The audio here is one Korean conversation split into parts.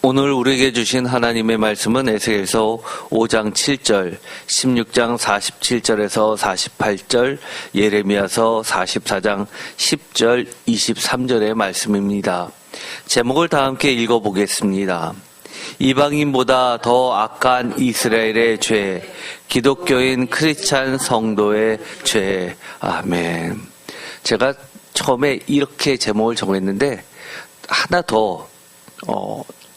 오늘 우리에게 주신 하나님의 말씀은 에스겔서 5장 7절, 16장 47절에서 48절, 예레미야서 44장 10절, 23절의 말씀입니다. 제목을 다 함께 읽어보겠습니다. 이방인보다 더 악한 이스라엘의 죄, 기독교인 크리스찬 성도의 죄. 아멘. 제가 처음에 이렇게 제목을 정했는데 하나 더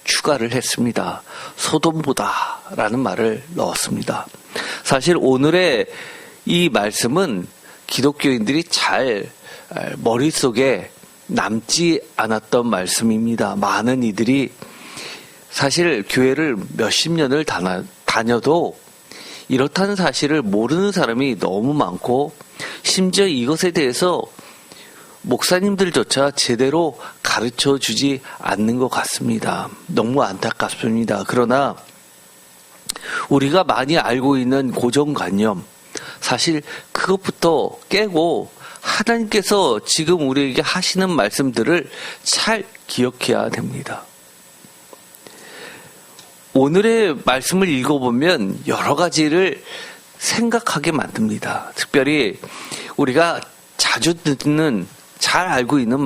추가를 했습니다. 소돔보다 라는 말을 넣었습니다. 사실 오늘의 이 말씀은 기독교인들이 잘 머릿속에 남지 않았던 말씀입니다. 많은 이들이 사실 교회를 몇십 년을 다녀도 이렇다는 사실을 모르는 사람이 너무 많고, 심지어 이것에 대해서 목사님들조차 제대로 가르쳐 주지 않는 것 같습니다. 너무 안타깝습니다. 그러나 우리가 많이 알고 있는 고정관념, 사실 그것부터 깨고 하나님께서 지금 우리에게 하시는 말씀들을 잘 기억해야 됩니다. 오늘의 말씀을 읽어보면 여러 가지를 생각하게 만듭니다. 특별히 우리가 자주 듣는, 잘 알고 있는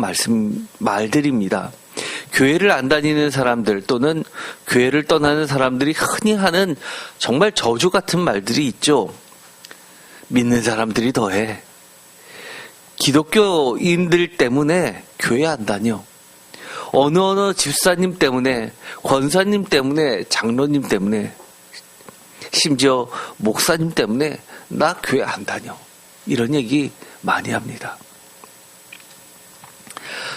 말들입니다. 교회를 안 다니는 사람들 또는 교회를 떠나는 사람들이 흔히 하는 정말 저주 같은 말들이 있죠. 믿는 사람들이 더해. 기독교인들 때문에 교회 안 다녀. 어느 집사님 때문에, 권사님 때문에, 장로님 때문에, 심지어 목사님 때문에 나 교회 안 다녀. 이런 얘기 많이 합니다.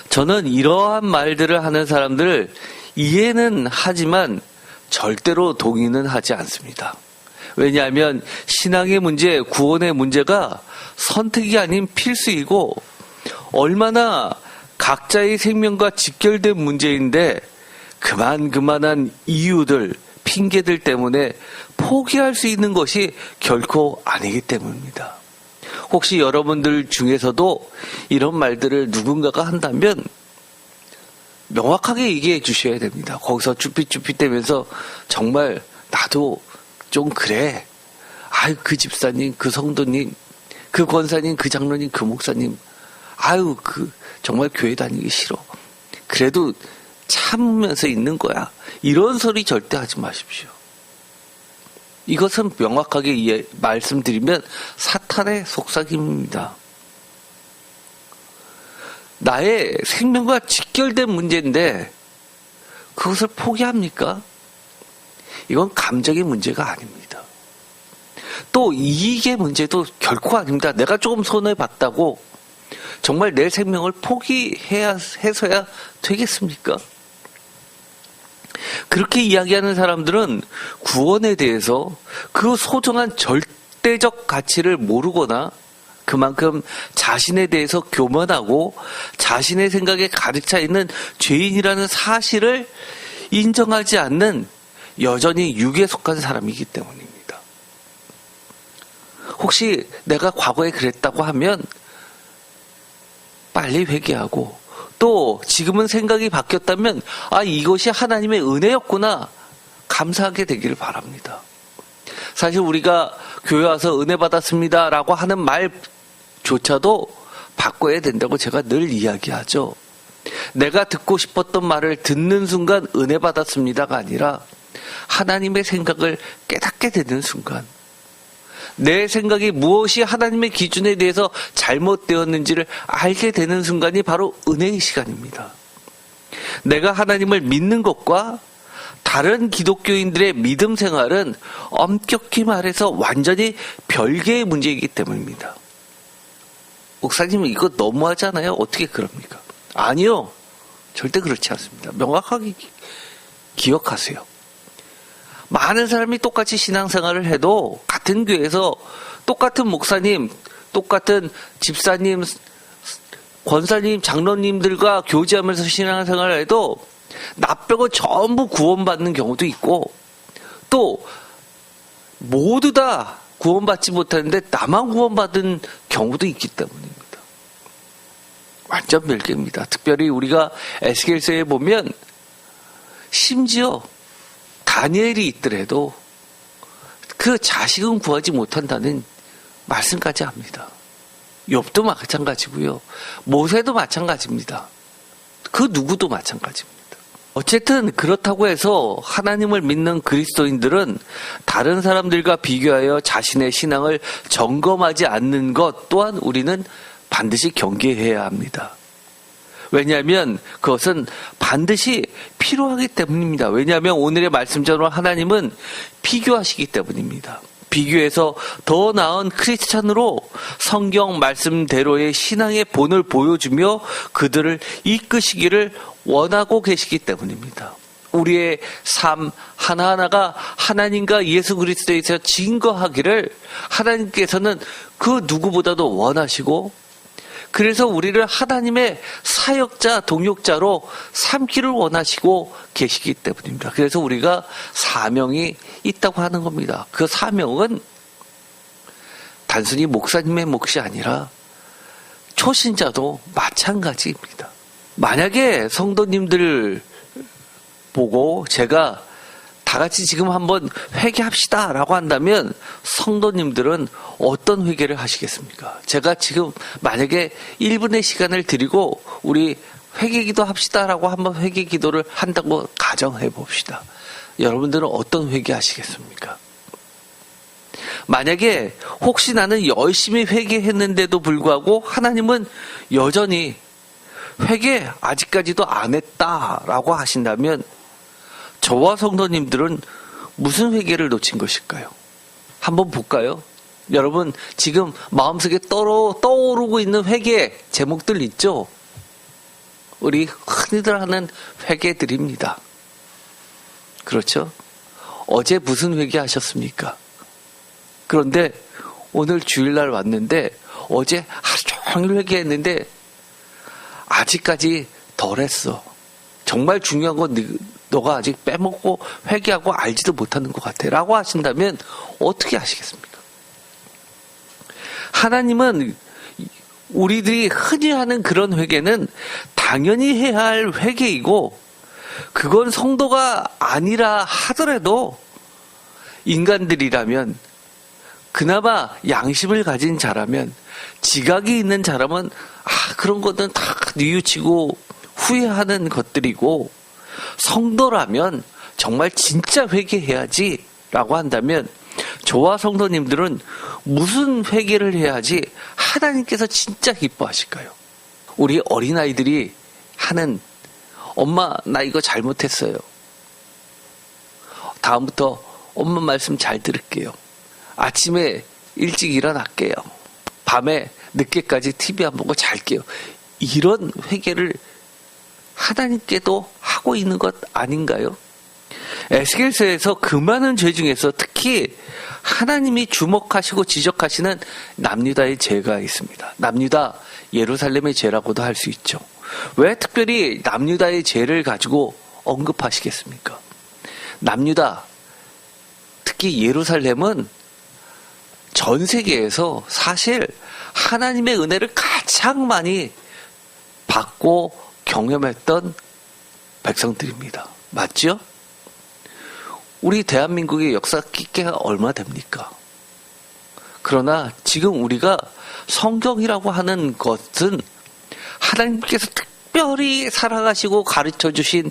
저는 이러한 말들을 하는 사람들을 이해는 하지만 절대로 동의는 하지 않습니다. 왜냐하면 신앙의 문제, 구원의 문제가 선택이 아닌 필수이고 얼마나 각자의 생명과 직결된 문제인데 그만한 이유들, 핑계들 때문에 포기할 수 있는 것이 결코 아니기 때문입니다. 혹시 여러분들 중에서도 이런 말들을 누군가가 한다면 명확하게 얘기해 주셔야 됩니다. 거기서 쭈삣쭈삣대면서 정말 나도 좀 그래. 아유, 그 집사님, 그 성도님, 그 권사님, 그 장로님, 그 목사님, 아유, 정말 교회 다니기 싫어. 그래도 참으면서 있는 거야. 이런 소리 절대 하지 마십시오. 이것은 명확하게 말씀드리면 사탄의 속삭임입니다. 나의 생명과 직결된 문제인데 그것을 포기합니까? 이건 감정의 문제가 아닙니다. 또 이익의 문제도 결코 아닙니다. 내가 조금 손해봤다고 정말 내 생명을 포기해서야 되겠습니까? 그렇게 이야기하는 사람들은 구원에 대해서 그 소중한 절대적 가치를 모르거나 그만큼 자신에 대해서 교만하고 자신의 생각에 가득 차 있는 죄인이라는 사실을 인정하지 않는 여전히 육에 속한 사람이기 때문입니다. 혹시 내가 과거에 그랬다고 하면 빨리 회개하고, 또 지금은 생각이 바뀌었다면 이것이 하나님의 은혜였구나 감사하게 되기를 바랍니다. 사실 우리가 교회 와서 은혜 받았습니다 라고 하는 말조차도 바꿔야 된다고 제가 늘 이야기하죠. 내가 듣고 싶었던 말을 듣는 순간 은혜 받았습니다가 아니라 하나님의 생각을 깨닫게 되는 순간, 내 생각이 무엇이 하나님의 기준에 대해서 잘못되었는지를 알게 되는 순간이 바로 은혜의 시간입니다. 내가 하나님을 믿는 것과 다른 기독교인들의 믿음 생활은 엄격히 말해서 완전히 별개의 문제이기 때문입니다. 목사님, 이거 너무하잖아요. 어떻게 그럽니까? 아니요. 절대 그렇지 않습니다. 명확하게 기억하세요. 많은 사람이 똑같이 신앙생활을 해도 같은 교회에서 똑같은 목사님, 똑같은 집사님, 권사님, 장로님들과 교제하면서 신앙생활을 해도 나 빼고 전부 구원받는 경우도 있고, 또 모두 다 구원받지 못하는데 나만 구원받은 경우도 있기 때문입니다. 완전 별개입니다. 특별히 우리가 에스겔서에 보면 심지어 다니엘이 있더라도 그 자식은 구하지 못한다는 말씀까지 합니다. 욥도 마찬가지고요. 모세도 마찬가지입니다. 그 누구도 마찬가지입니다. 어쨌든 그렇다고 해서 하나님을 믿는 그리스도인들은 다른 사람들과 비교하여 자신의 신앙을 점검하지 않는 것 또한 우리는 반드시 경계해야 합니다. 왜냐하면 그것은 반드시 필요하기 때문입니다. 왜냐하면 오늘의 말씀처럼 하나님은 비교하시기 때문입니다. 비교해서 더 나은 크리스찬으로 성경 말씀대로의 신앙의 본을 보여주며 그들을 이끄시기를 원하고 계시기 때문입니다. 우리의 삶 하나하나가 하나님과 예수 그리스도에서 증거하기를 하나님께서는 그 누구보다도 원하시고, 그래서 우리를 하나님의 사역자, 동역자로 삼기를 원하시고 계시기 때문입니다. 그래서 우리가 사명이 있다고 하는 겁니다. 그 사명은 단순히 목사님의 몫이 아니라 초신자도 마찬가지입니다. 만약에 성도님들 보고 제가 다 같이 지금 한번 회개합시다 라고 한다면 성도님들은 어떤 회개를 하시겠습니까? 제가 지금 만약에 1분의 시간을 드리고 우리 회개기도 합시다 라고 한번 회개기도를 한다고 가정해 봅시다. 여러분들은 어떤 회개하시겠습니까? 만약에 혹시 나는 열심히 회개했는데도 불구하고 하나님은 여전히 회개 아직까지도 안 했다라고 하신다면 저와 성도님들은 무슨 회개를 놓친 것일까요? 한번 볼까요? 여러분 지금 마음속에 떠오르고 있는 회개 제목들 있죠? 우리 흔히들 하는 회개들입니다. 그렇죠? 어제 무슨 회개 하셨습니까? 그런데 오늘 주일날 왔는데 어제 하루 종일 회개했는데 아직까지 덜했어. 정말 중요한 건 너가 아직 빼먹고 회개하고 알지도 못하는 것 같아 라고 하신다면 어떻게 하시겠습니까? 하나님은 우리들이 흔히 하는 그런 회개는 당연히 해야 할 회개이고, 그건 성도가 아니라 하더라도 인간들이라면, 그나마 양심을 가진 자라면, 지각이 있는 자라면 그런 것은 다 뉘우치고 후회하는 것들이고, 성도라면 정말 진짜 회개해야지 라고 한다면 저와 성도님들은 무슨 회개를 해야지 하나님께서 진짜 기뻐하실까요? 우리 어린아이들이 하는 엄마 나 이거 잘못했어요. 다음부터 엄마 말씀 잘 들을게요. 아침에 일찍 일어날게요. 밤에 늦게까지 TV 안 보고 잘게요. 이런 회개를 하나님께도 하고 있는 것 아닌가요? 에스겔서에서 그 많은 죄 중에서 특히 하나님이 주목하시고 지적하시는 남유다의 죄가 있습니다. 남유다 예루살렘의 죄라고도 할 수 있죠. 왜 특별히 남유다의 죄를 가지고 언급하시겠습니까? 남유다, 특히 예루살렘은 전 세계에서 사실 하나님의 은혜를 가장 많이 받고 경험했던 백성들입니다. 맞죠? 우리 대한민국의 역사 깊게가 얼마 됩니까? 그러나 지금 우리가 성경이라고 하는 것은 하나님께서 특별히 살아가시고 가르쳐 주신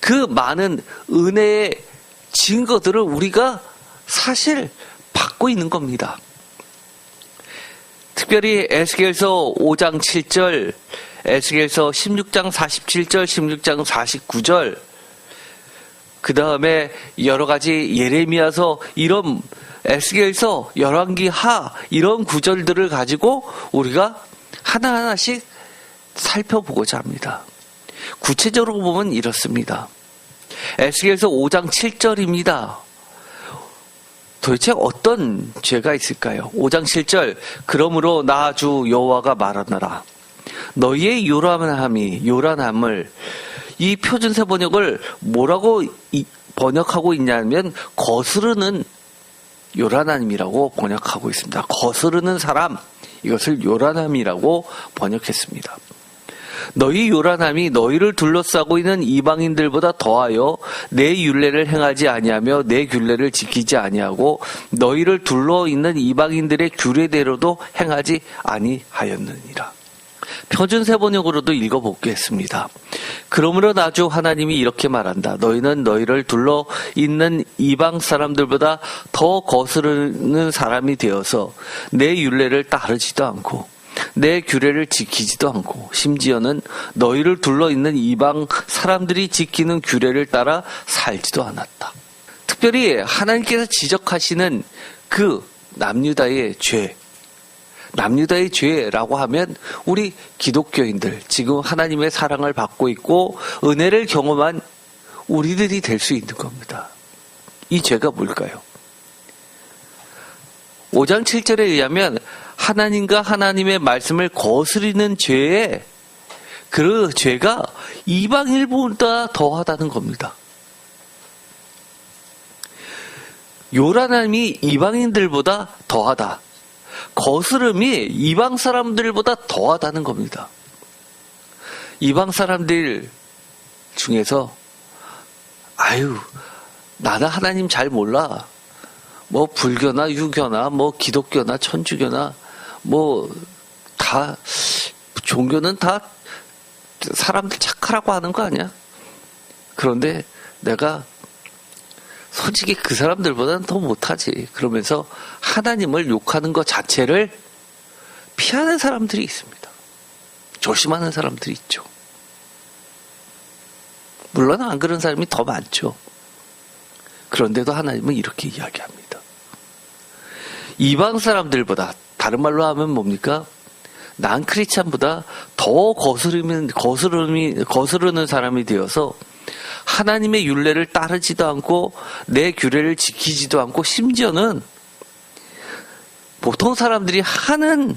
그 많은 은혜의 증거들을 우리가 사실 받고 있는 겁니다. 특별히 에스겔서 5장 7절, 에스겔서 16장 47절, 16장 49절, 그 다음에 여러 가지 예레미야서 이런 에스겔서, 열왕기하 이런 구절들을 가지고 우리가 하나하나씩 살펴보고자 합니다. 구체적으로 보면 이렇습니다. 에스겔서 5장 7절입니다. 도대체 어떤 죄가 있을까요? 5장 7절, 그러므로 나 주 여호와가 말하노라. 너희의 요란함을, 이 표준세 번역을 뭐라고 번역하고 있냐면 거스르는 요란함이라고 번역하고 있습니다. 거스르는 사람, 이것을 요란함이라고 번역했습니다. 너희 요란함이 너희를 둘러싸고 있는 이방인들보다 더하여 내 율례를 행하지 아니하며 내 규례를 지키지 아니하고 너희를 둘러 있는 이방인들의 규례대로도 행하지 아니하였느니라. 표준세 번역으로도 읽어보겠습니다. 그러므로 나주 하나님이 이렇게 말한다. 너희는 너희를 둘러 있는 이방 사람들보다 더 거스르는 사람이 되어서 내 율례를 따르지도 않고 내 규례를 지키지도 않고 심지어는 너희를 둘러 있는 이방 사람들이 지키는 규례를 따라 살지도 않았다. 특별히 하나님께서 지적하시는 그 남유다의 죄, 남유다의 죄라고 하면 우리 기독교인들, 지금 하나님의 사랑을 받고 있고 은혜를 경험한 우리들이 될 수 있는 겁니다. 이 죄가 뭘까요? 5장 7절에 의하면 하나님과 하나님의 말씀을 거스리는 죄에 그 죄가 이방인보다 더하다는 겁니다. 요란함이 이방인들보다 더하다. 거스름이 이방 사람들보다 더하다는 겁니다. 이방 사람들 중에서 나는 하나님 잘 몰라. 뭐 불교나 유교나 뭐 기독교나 천주교나 뭐 다 종교는 다 사람들 착하라고 하는 거 아니야? 그런데 내가 솔직히 그 사람들보다는 더 못하지. 그러면서 하나님을 욕하는 것 자체를 피하는 사람들이 있습니다. 조심하는 사람들이 있죠. 물론 안 그런 사람이 더 많죠. 그런데도 하나님은 이렇게 이야기합니다. 이방 사람들보다, 다른 말로 하면 뭡니까? 난 크리스찬보다 더 거스르는 사람이 되어서 하나님의 율례를 따르지도 않고 내 규례를 지키지도 않고 심지어는 보통 사람들이 하는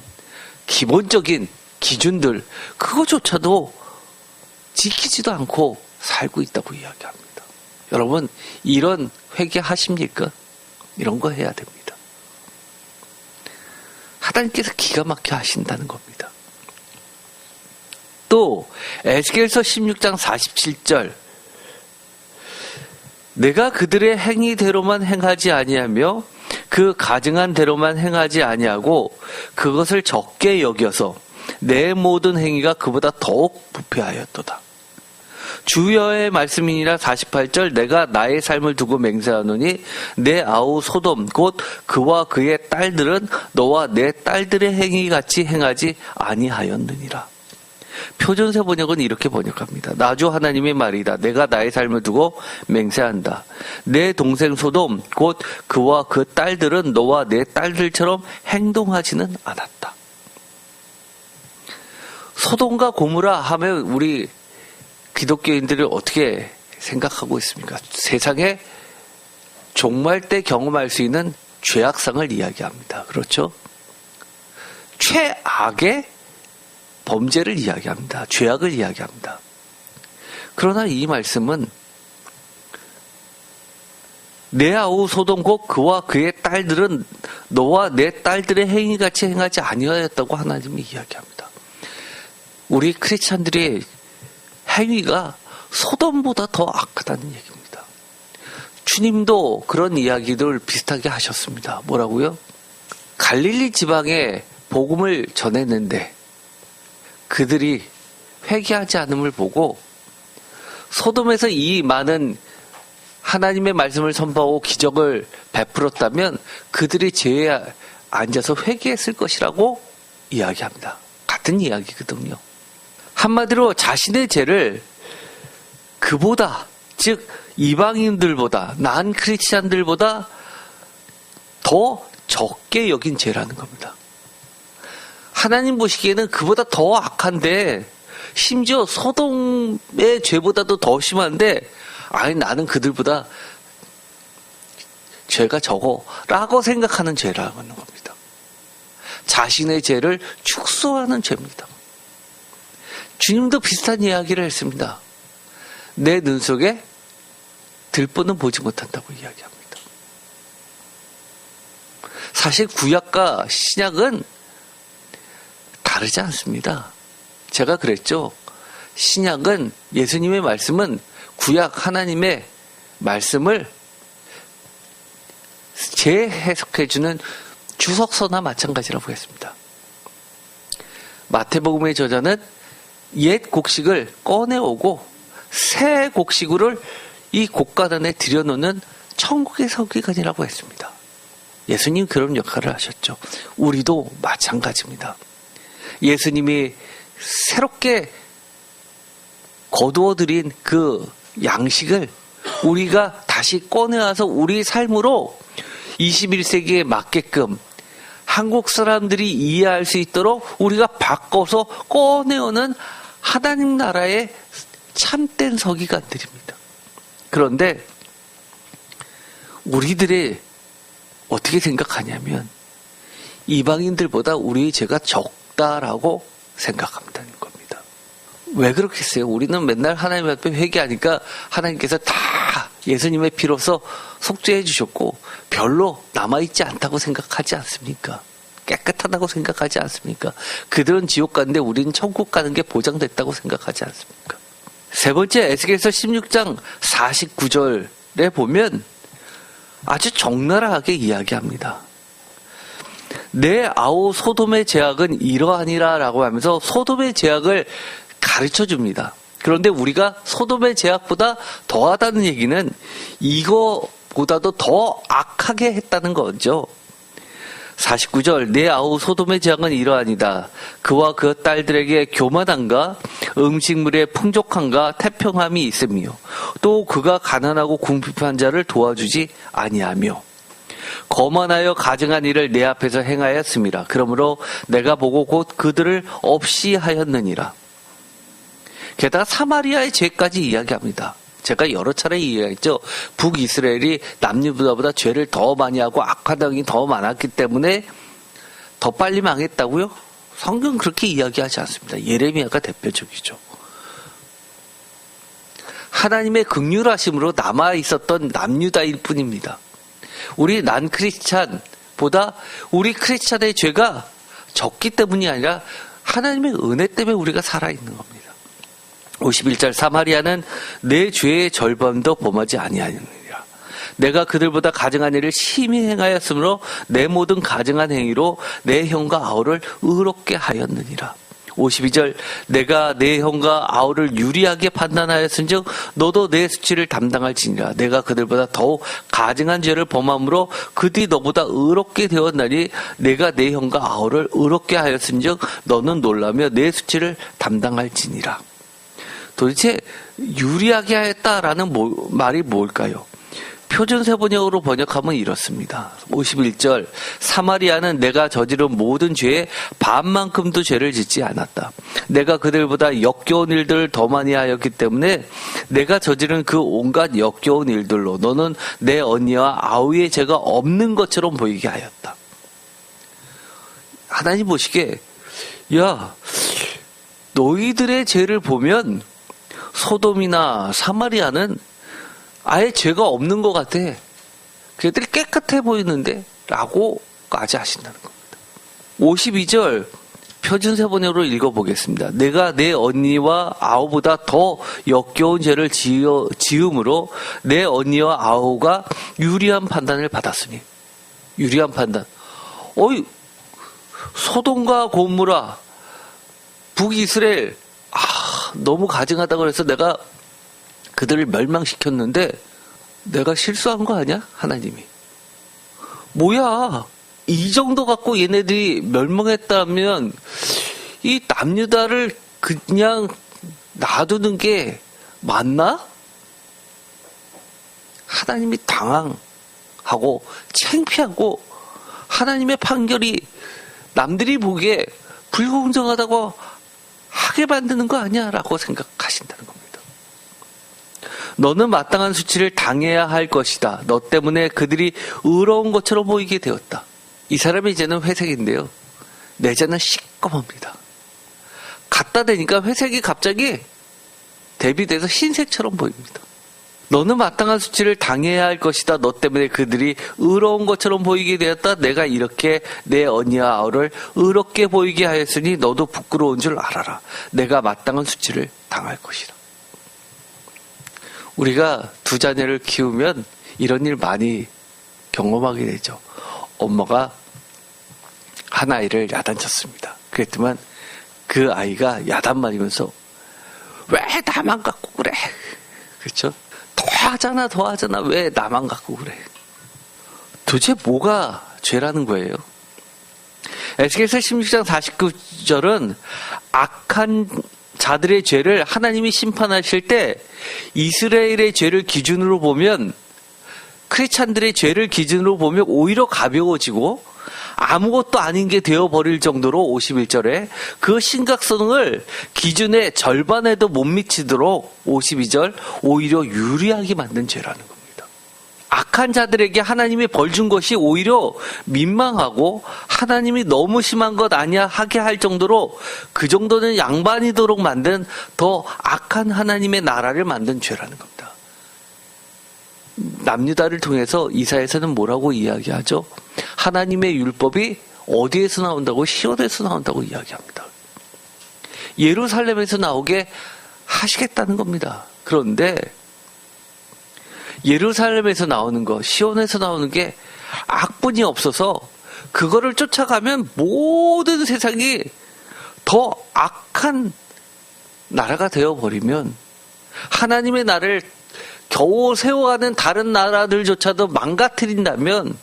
기본적인 기준들 그거조차도 지키지도 않고 살고 있다고 이야기합니다. 여러분 이런 회개하십니까? 이런 거 해야 됩니다. 하나님께서 기가 막혀 하신다는 겁니다. 또 에스겔서 16장 47절 내가 그들의 행위대로만 행하지 아니하며 그 가증한 대로만 행하지 아니하고 그것을 적게 여겨서 내 모든 행위가 그보다 더욱 부패하였도다. 주여의 말씀이니라. 48절 내가 나의 삶을 두고 맹세하노니 내 아우 소돔 곧 그와 그의 딸들은 너와 내 딸들의 행위같이 행하지 아니하였느니라. 표준세 번역은 이렇게 번역합니다. 나주 하나님의 말이다. 내가 나의 삶을 두고 맹세한다. 내 동생 소돔 곧 그와 그 딸들은 너와 내 딸들처럼 행동하지는 않았다. 소돔과 고모라 하면 우리 기독교인들이 어떻게 생각하고 있습니까? 세상에 종말 때 경험할 수 있는 죄악상을 이야기합니다. 그렇죠? 최악의 범죄를 이야기합니다. 죄악을 이야기합니다. 그러나 이 말씀은 내 아우 소돔 곧 그와 그의 딸들은 너와 내 딸들의 행위같이 행하지 아니하였다고 하나님이 이야기합니다. 우리 크리스찬들의 행위가 소돔보다 더 악하다는 얘기입니다. 주님도 그런 이야기들 비슷하게 하셨습니다. 뭐라고요? 갈릴리 지방에 복음을 전했는데 그들이 회개하지 않음을 보고 소돔에서 이 많은 하나님의 말씀을 선포하고 기적을 베풀었다면 그들이 죄에 앉아서 회개했을 것이라고 이야기합니다. 같은 이야기거든요. 한마디로 자신의 죄를 그보다, 즉 이방인들보다, 난 크리스찬들보다 더 적게 여긴 죄라는 겁니다. 하나님 보시기에는 그보다 더 악한데 심지어 소돔의 죄보다도 더 심한데 아니 나는 그들보다 죄가 적어 라고 생각하는 죄라는 겁니다. 자신의 죄를 축소하는 죄입니다. 주님도 비슷한 이야기를 했습니다. 내 눈 속에 들보는 보지 못한다고 이야기합니다. 사실 구약과 신약은 다르지 않습니다. 제가 그랬죠. 신약은 예수님의 말씀은 구약 하나님의 말씀을 재해석해주는 주석서나 마찬가지라고 보겠습니다. 마태복음의 저자는 옛 곡식을 꺼내오고 새 곡식을 이 곡간안에 들여놓는 천국의 서기관이라고 했습니다. 예수님 그런 역할을 하셨죠. 우리도 마찬가지입니다. 예수님이 새롭게 거두어들인 그 양식을 우리가 다시 꺼내와서 우리 삶으로 21세기에 맞게끔 한국 사람들이 이해할 수 있도록 우리가 바꿔서 꺼내오는 하나님 나라의 참된 서기관들입니다. 그런데 우리들이 어떻게 생각하냐면 이방인들보다 우리의 죄가 적다라고 생각한다는 겁니다. 왜 그렇겠어요? 우리는 맨날 하나님 앞에 회개하니까 하나님께서 다 예수님의 피로서 속죄해 주셨고 별로 남아있지 않다고 생각하지 않습니까? 깨끗하다고 생각하지 않습니까? 그들은 지옥 가는데 우리는 천국 가는 게 보장됐다고 생각하지 않습니까? 세 번째, 에스겔서 16장 49절에 보면 아주 적나라하게 이야기합니다. 내 아우 소돔의 죄악은 이러하니라 라고 하면서 소돔의 죄악을 가르쳐 줍니다. 그런데 우리가 소돔의 죄악보다 더하다는 얘기는 이거보다도 더 악하게 했다는 거죠. 49절 내 아우 소돔의 죄악은 이러하니다. 그와 그 딸들에게 교만함과 음식물의 풍족함과 태평함이 있으며 또 그가 가난하고 궁핍한 자를 도와주지 아니하며 거만하여 가증한 일을 내 앞에서 행하였음이라. 그러므로 내가 보고 곧 그들을 없이 하였느니라. 게다가 사마리아의 죄까지 이야기합니다. 제가 여러 차례 이야기했죠. 북이스라엘이 남유다보다 죄를 더 많이 하고 악한 행이 더 많았기 때문에 더 빨리 망했다고요? 성경은 그렇게 이야기하지 않습니다. 예레미야가 대표적이죠. 하나님의 긍휼하심으로 남아있었던 남유다일 뿐입니다. 우리 난 크리스찬보다 우리 크리스찬의 죄가 적기 때문이 아니라 하나님의 은혜 때문에 우리가 살아있는 겁니다. 51절 사마리아는 내 죄의 절반도 범하지 아니하느니라. 내가 그들보다 가증한 일을 심히 행하였으므로 내 모든 가증한 행위로 내 형과 아우를 의롭게 하였느니라. 52절 내가 내 형과 아우를 유리하게 판단하였은즉 너도 내 수치를 담당할지니라. 내가 그들보다 더욱 가증한 죄를 범함으로 그들이 너보다 의롭게 되었나니 내가 내 형과 아우를 의롭게 하였은즉 너는 놀라며 내 수치를 담당할지니라. 도대체 유리하게 하였다라는 말이 뭘까요? 표준세번역으로 번역하면 이렇습니다. 51절 사마리아는 내가 저지른 모든 죄의 반만큼도 죄를 짓지 않았다. 내가 그들보다 역겨운 일들을 더 많이 하였기 때문에 내가 저지른 그 온갖 역겨운 일들로 너는 내 언니와 아우의 죄가 없는 것처럼 보이게 하였다. 하나님 보시기에 야 너희들의 죄를 보면 소돔이나 사마리아는 아예 죄가 없는 것 같아. 걔들이 깨끗해 보이는데? 라고까지 하신다는 겁니다. 52절 표준세번역으로 읽어보겠습니다. 내가 내 언니와 아우보다 더 역겨운 죄를 지음으로 내 언니와 아우가 유리한 판단을 받았으니. 유리한 판단. 소돔과 고모라 북이스라엘 너무 가증하다고 해서 내가 그들을 멸망시켰는데 내가 실수한 거 아니야? 하나님이. 뭐야? 이 정도 갖고 얘네들이 멸망했다면 이 남유다를 그냥 놔두는 게 맞나? 하나님이 당황하고 창피하고 하나님의 판결이 남들이 보기에 불공정하다고 하게 만드는 거 아니야? 라고 생각하신다는 겁니다. 너는 마땅한 수치를 당해야 할 것이다. 너 때문에 그들이 의로운 것처럼 보이게 되었다. 이 사람이 이제는 회색인데요. 내자는 시꺼멉니다. 갖다 대니까 회색이 갑자기 대비돼서 흰색처럼 보입니다. 너는 마땅한 수치를 당해야 할 것이다. 너 때문에 그들이 의로운 것처럼 보이게 되었다. 내가 이렇게 내 언니와 아우를 의롭게 보이게 하였으니 너도 부끄러운 줄 알아라. 내가 마땅한 수치를 당할 것이다. 우리가 두 자녀를 키우면 이런 일 많이 경험하게 되죠. 엄마가 한 아이를 야단쳤습니다. 그랬더만 그 아이가 야단 맞으면서 왜 나만 갖고 그래? 그렇죠? 더 하잖아. 왜 나만 갖고 그래? 도대체 뭐가 죄라는 거예요? 에스겔서 16장 49절은 악한 자들의 죄를 하나님이 심판하실 때 이스라엘의 죄를 기준으로 보면, 크리스찬들의 죄를 기준으로 보면 오히려 가벼워지고 아무것도 아닌 게 되어버릴 정도로 51절에 그 심각성을 기준의 절반에도 못 미치도록 52절 오히려 유리하게 만든 죄라는 겁니다. 악한 자들에게 하나님이 벌 준 것이 오히려 민망하고 하나님이 너무 심한 것 아니야 하게 할 정도로 그 정도는 양반이도록 만든 더 악한 하나님의 나라를 만든 죄라는 겁니다. 남유다를 통해서 이사야서는 뭐라고 이야기하죠? 하나님의 율법이 어디에서 나온다고? 시온에서 나온다고 이야기합니다. 예루살렘에서 나오게 하시겠다는 겁니다. 그런데 예루살렘에서 나오는 거, 시온에서 나오는 게 악분이 없어서 그거를 쫓아가면 모든 세상이 더 악한 나라가 되어버리면 하나님의 나라를 겨우 세워가는 다른 나라들조차도 망가뜨린다면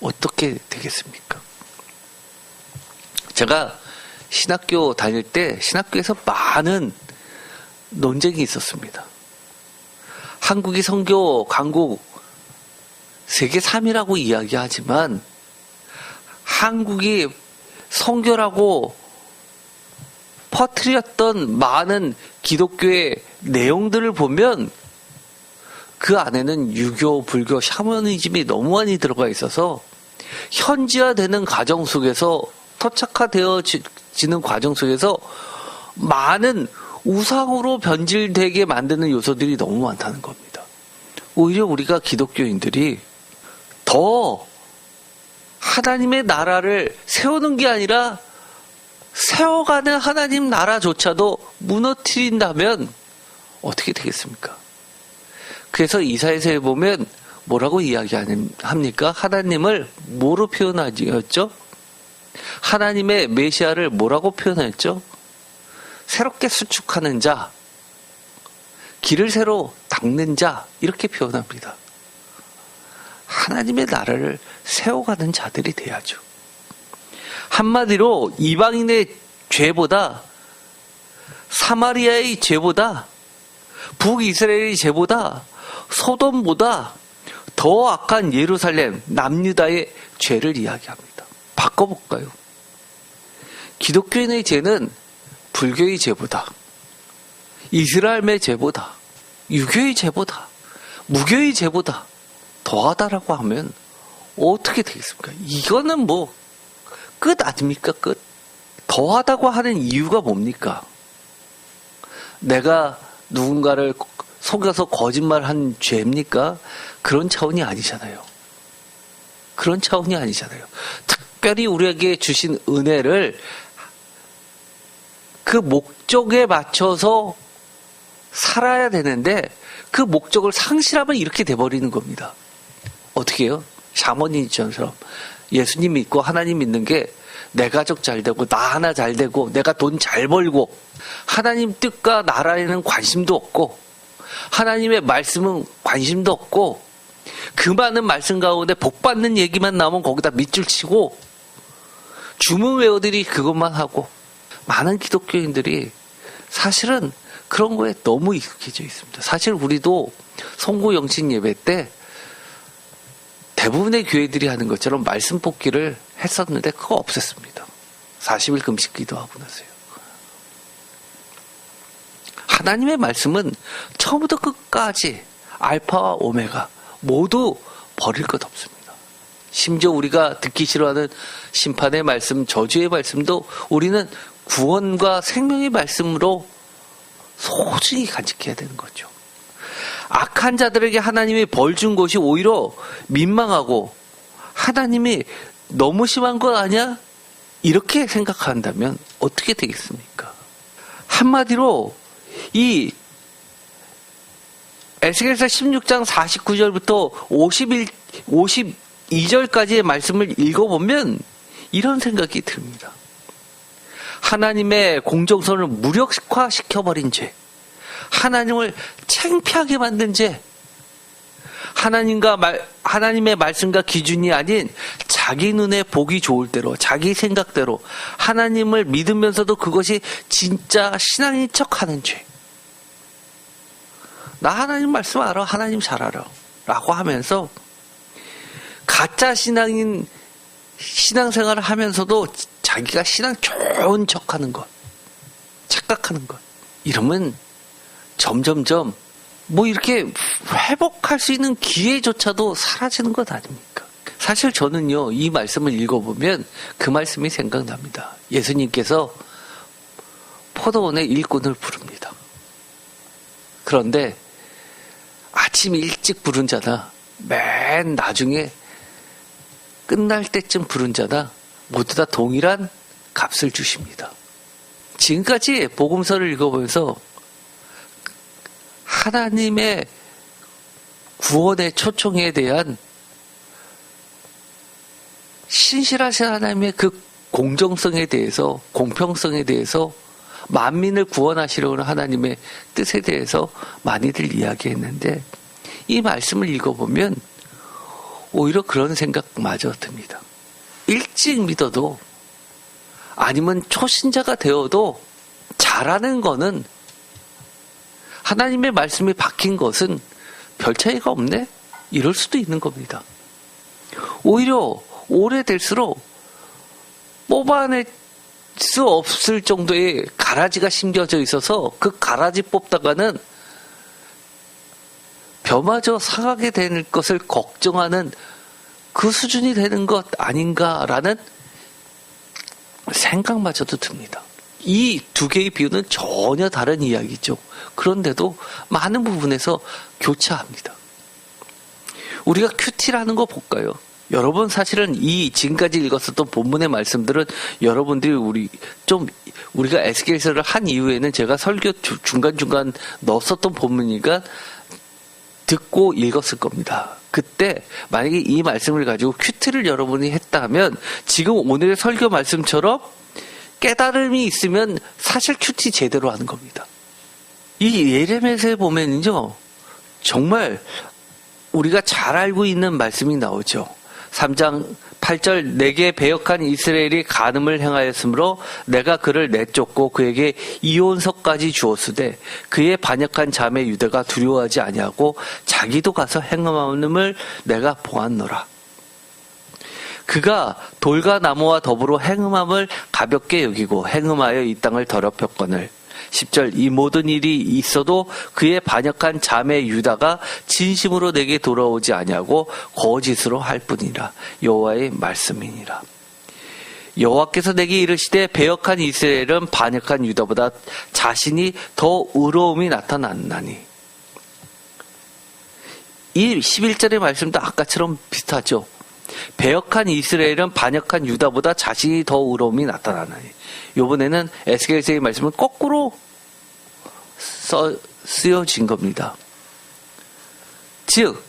어떻게 되겠습니까? 제가 신학교 다닐 때 신학교에서 많은 논쟁이 있었습니다. 한국이 선교 강국 세계 3위라고 이야기하지만 한국이 선교라고 퍼뜨렸던 많은 기독교의 내용들을 보면 그 안에는 유교, 불교, 샤머니즘이 너무 많이 들어가 있어서 현지화되는 과정 속에서, 토착화되어지는 과정 속에서 많은 우상으로 변질되게 만드는 요소들이 너무 많다는 겁니다. 오히려 우리가 기독교인들이 더 하나님의 나라를 세우는 게 아니라 세워가는 하나님 나라조차도 무너뜨린다면 어떻게 되겠습니까? 그래서 이사야서에 보면 뭐라고 이야기합니까? 하나님을 뭐로 표현하였죠? 하나님의 메시아를 뭐라고 표현했죠? 새롭게 수축하는 자, 길을 새로 닦는 자, 이렇게 표현합니다. 하나님의 나라를 세워가는 자들이 돼야죠. 한마디로 이방인의 죄보다, 사마리아의 죄보다, 북이스라엘의 죄보다, 소돔보다 더 악한 예루살렘, 남유다의 죄를 이야기합니다. 바꿔볼까요? 기독교인의 죄는 불교의 죄보다, 이스라엘의 죄보다, 유교의 죄보다, 무교의 죄보다 더하다라고 하면 어떻게 되겠습니까? 이거는 뭐 끝 아닙니까? 끝. 더하다고 하는 이유가 뭡니까? 내가 누군가를 속여서 거짓말한 죄입니까? 그런 차원이 아니잖아요. 그런 차원이 아니잖아요. 특별히 우리에게 주신 은혜를 그 목적에 맞춰서 살아야 되는데 그 목적을 상실하면 이렇게 돼버리는 겁니다. 어떻게 해요? 샤머니즘처럼 예수님 믿고 하나님 믿는 게 내 가족 잘 되고 나 하나 잘 되고 내가 돈 잘 벌고 하나님 뜻과 나라에는 관심도 없고 하나님의 말씀은 관심도 없고 그 많은 말씀 가운데 복 받는 얘기만 나오면 거기다 밑줄 치고 주문 외우들이 그것만 하고 많은 기독교인들이 사실은 그런 거에 너무 익숙해져 있습니다. 사실 우리도 송구 영신 예배 때 대부분의 교회들이 하는 것처럼 말씀 뽑기를 했었는데 그거 없앴습니다. 40일 금식 기도하고 나서요. 하나님의 말씀은 처음부터 끝까지 알파와 오메가 모두 버릴 것 없습니다. 심지어 우리가 듣기 싫어하는 심판의 말씀, 저주의 말씀도 우리는 구원과 생명의 말씀으로 소중히 간직해야 되는 거죠. 악한 자들에게 하나님이 벌 준 것이 오히려 민망하고 하나님이 너무 심한 거 아니야? 이렇게 생각한다면 어떻게 되겠습니까? 한마디로 이 에스겔서 16장 49절부터 52절까지의 말씀을 읽어보면 이런 생각이 듭니다. 하나님의 공정선을 무력화시켜버린 죄, 하나님을 창피하게 만든 죄, 하나님의 말씀과 기준이 아닌 자기 눈에 보기 좋을 대로, 자기 생각대로 하나님을 믿으면서도 그것이 진짜 신앙인 척하는 죄. 나 하나님 말씀 알아, 하나님 잘 알아 라고 하면서 가짜 신앙생활을 하면서도 자기가 신앙 좋은 척하는 것, 착각하는 것, 이러면 점점점 뭐 이렇게 회복할 수 있는 기회조차도 사라지는 것 아닙니까? 사실 저는요, 이 말씀을 읽어보면 그 말씀이 생각납니다. 예수님께서 포도원의 일꾼을 부릅니다. 그런데 아침 일찍 부른 자나 맨 나중에 끝날 때쯤 부른 자나 모두 다 동일한 값을 주십니다. 지금까지 복음서를 읽어보면서 하나님의 구원의 초청에 대한 신실하신 하나님의 그 공정성에 대해서, 공평성에 대해서, 만민을 구원하시려는 하나님의 뜻에 대해서 많이들 이야기했는데 이 말씀을 읽어보면 오히려 그런 생각마저 듭니다. 일찍 믿어도 아니면 초신자가 되어도 잘하는 거는, 하나님의 말씀이 박힌 것은 별 차이가 없네? 이럴 수도 있는 겁니다. 오히려 오래될수록 뽑아낼 수 없을 정도의 가라지가 심겨져 있어서 그 가라지 뽑다가는 벼마저 상하게 될 것을 걱정하는 그 수준이 되는 것 아닌가라는 생각마저도 듭니다. 이 두 개의 비유는 전혀 다른 이야기죠. 그런데도 많은 부분에서 교차합니다. 우리가 큐티라는 거 볼까요? 여러분, 사실은 이 지금까지 읽었었던 본문의 말씀들은 여러분들이 우리가 에스겔서를 한 이후에는 제가 설교 중간중간 넣었었던 본문이니까 듣고 읽었을 겁니다. 그때 만약에 이 말씀을 가지고 큐티를 여러분이 했다면 지금 오늘의 설교 말씀처럼 깨달음이 있으면 사실 큐티 제대로 하는 겁니다. 이 예레미야서에 보면요, 정말 우리가 잘 알고 있는 말씀이 나오죠. 3장 8절, 내게 배역한 이스라엘이 간음을 행하였으므로 내가 그를 내쫓고 그에게 이혼석까지 주었으되 그의 반역한 자매 유다가 두려워하지 아니하고 자기도 가서 행음함을 내가 보았노라. 그가 돌과 나무와 더불어 행음함을 가볍게 여기고 행음하여 이 땅을 더럽혔거늘. 10절, 이 모든 일이 있어도 그의 반역한 자매 유다가 진심으로 내게 돌아오지 아니하고 거짓으로 할 뿐이라. 여호와의 말씀이니라. 여호와께서 내게 이르시되 배역한 이스라엘은 반역한 유다보다 자신이 더 의로움이 나타났나니. 이 11절의 말씀도 아까처럼 비슷하죠. 배역한 이스라엘은 반역한 유다보다 자신이 더 의로움이 나타나나니. 이번에는 에스겔서의 말씀은 거꾸로 쓰여진 겁니다. 즉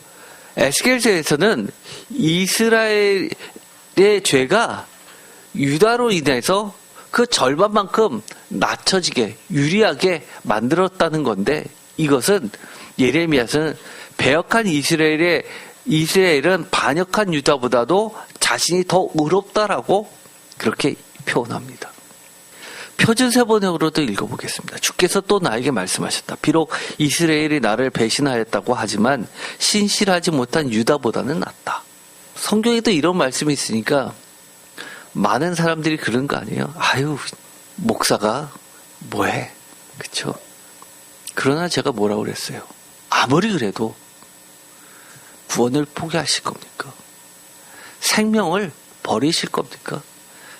에스겔서에서는 이스라엘의 죄가 유다로 인해서 그 절반만큼 낮춰지게 유리하게 만들었다는 건데, 이것은 예레미야서는 배역한 이스라엘은 반역한 유다보다도 자신이 더 의롭다라고 그렇게 표현합니다. 표준세 번역으로도 읽어보겠습니다. 주께서 또 나에게 말씀하셨다. 비록 이스라엘이 나를 배신하였다고 하지만 신실하지 못한 유다보다는 낫다. 성경에도 이런 말씀이 있으니까 많은 사람들이 그런 거 아니에요? 아유, 목사가 뭐해? 그쵸? 그러나 제가 뭐라고 그랬어요? 아무리 그래도 구원을 포기하실 겁니까? 생명을 버리실 겁니까?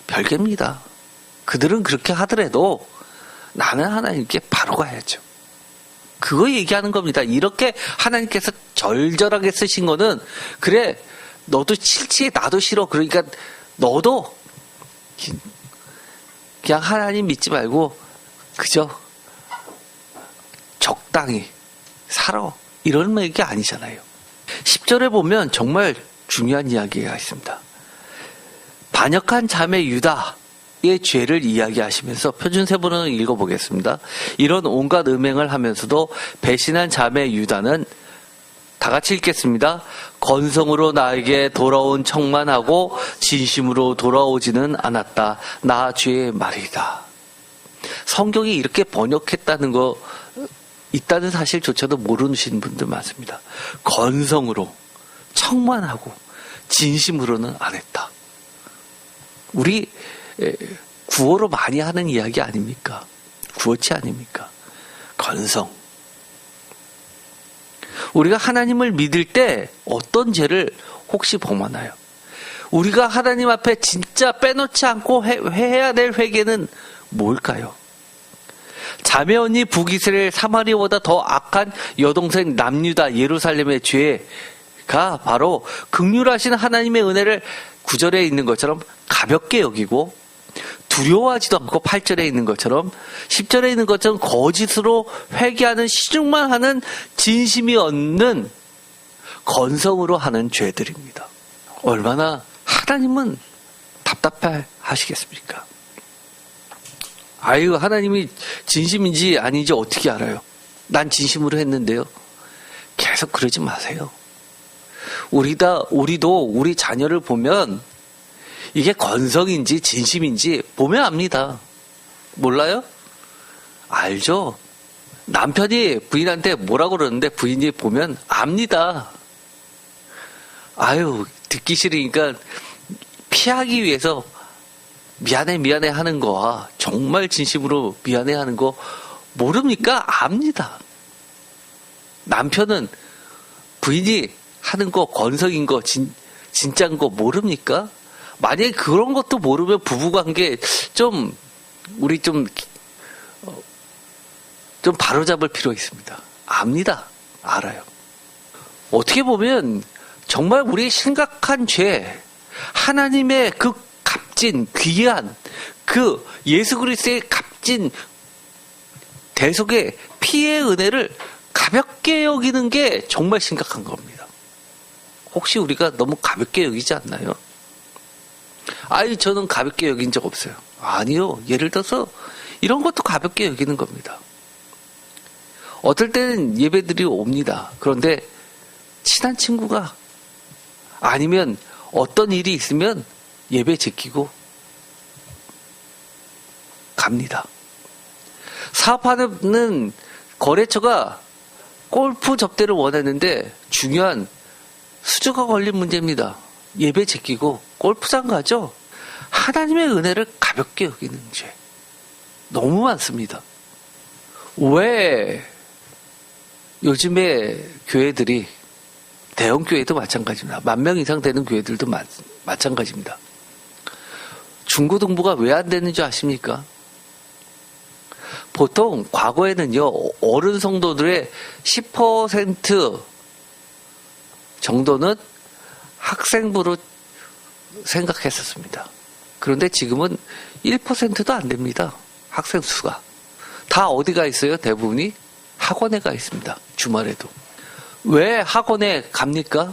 별개입니다. 그들은 그렇게 하더라도 나는 하나님께 바로 가야죠. 그거 얘기하는 겁니다. 이렇게 하나님께서 절절하게 쓰신 거는, 그래, 너도 싫지, 나도 싫어. 그러니까 너도 그냥 하나님 믿지 말고 그저 적당히 살아. 이런 얘기 아니잖아요. 10절에 보면 정말 중요한 이야기가 있습니다. 반역한 자매 유다의 죄를 이야기하시면서 표준세번호는 읽어보겠습니다. 이런 온갖 음행을 하면서도 배신한 자매 유다는, 다 같이 읽겠습니다. 건성으로 나에게 돌아온 척만 하고 진심으로 돌아오지는 않았다. 나 주의 말이다. 성경이 이렇게 번역했다는 거, 있다는 사실조차도 모르시는 분들 많습니다. 건성으로 척만 하고 진심으로는 안 했다. 우리 구어로 많이 하는 이야기 아닙니까? 구어치 아닙니까? 건성. 우리가 하나님을 믿을 때 어떤 죄를 혹시 범하나요? 우리가 하나님 앞에 진짜 빼놓지 않고 해야 될 회개는 뭘까요? 자매 언니 북이스라엘 사마리아보다 더 악한 여동생 남유다 예루살렘의 죄가 바로 긍휼하신 하나님의 은혜를 9절에 있는 것처럼 가볍게 여기고 두려워하지도 않고 8절에 있는 것처럼 10절에 있는 것처럼 거짓으로 회개하는 시중만 하는 진심이 없는 건성으로 하는 죄들입니다. 얼마나 하나님은 답답해 하시겠습니까? 아유, 하나님이 진심인지 아닌지 어떻게 알아요? 난 진심으로 했는데요. 계속 그러지 마세요. 우리도 우리 자녀를 보면 이게 건성인지 진심인지 보면 압니다. 몰라요? 알죠? 남편이 부인한테 뭐라고 그러는데 부인이 보면 압니다. 아유, 듣기 싫으니까 피하기 위해서 미안해 하는 거와 정말 진심으로 미안해 하는 거 모릅니까? 압니다. 남편은 부인이 하는 거 건성인 거 진짜인 거 모릅니까? 만약에 그런 것도 모르면 부부관계 우리 좀 바로잡을 필요 있습니다. 압니다. 알아요. 어떻게 보면 정말 우리의 심각한 죄, 하나님의 그 값진 귀한 그 예수 그리스도의 값진 대속의 피의 은혜를 가볍게 여기는 게 정말 심각한 겁니다. 혹시 우리가 너무 가볍게 여기지 않나요? 아이, 저는 가볍게 여긴 적 없어요. 아니요. 예를 들어서 이런 것도 가볍게 여기는 겁니다. 어떨 때는 예배들이 옵니다. 그런데 친한 친구가 아니면 어떤 일이 있으면 예배 제끼고 갑니다. 사업하는 거래처가 골프 접대를 원했는데 중요한 수주가 걸린 문제입니다. 예배 제끼고 골프장 가죠. 하나님의 은혜를 가볍게 여기는 죄 너무 많습니다. 왜 요즘에 교회들이, 대형 교회도 마찬가지입니다. 10,000명 이상 되는 교회들도 마찬가지입니다. 중고등부가 왜 안 되는 줄 아십니까? 보통 과거에는요, 어른 성도들의 10% 정도는 학생부로 생각했었습니다. 그런데 지금은 1%도 안 됩니다. 학생 수가. 다 어디가 있어요? 대부분이 학원에 가 있습니다. 주말에도. 왜 학원에 갑니까?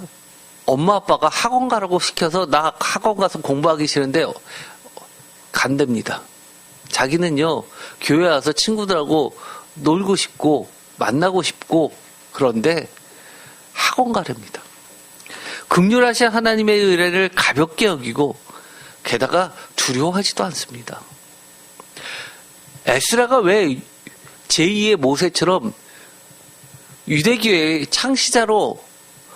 엄마 아빠가 학원 가라고 시켜서 나 학원 가서 공부하기 싫은데 간답니다. 자기는요, 교회 와서 친구들하고 놀고 싶고 만나고 싶고 그런데 학원 가랍니다. 긍휼하신 하나님의 은혜를 가볍게 여기고 게다가 두려워하지도 않습니다. 에스라가 왜 제2의 모세처럼 유대교회의 창시자로,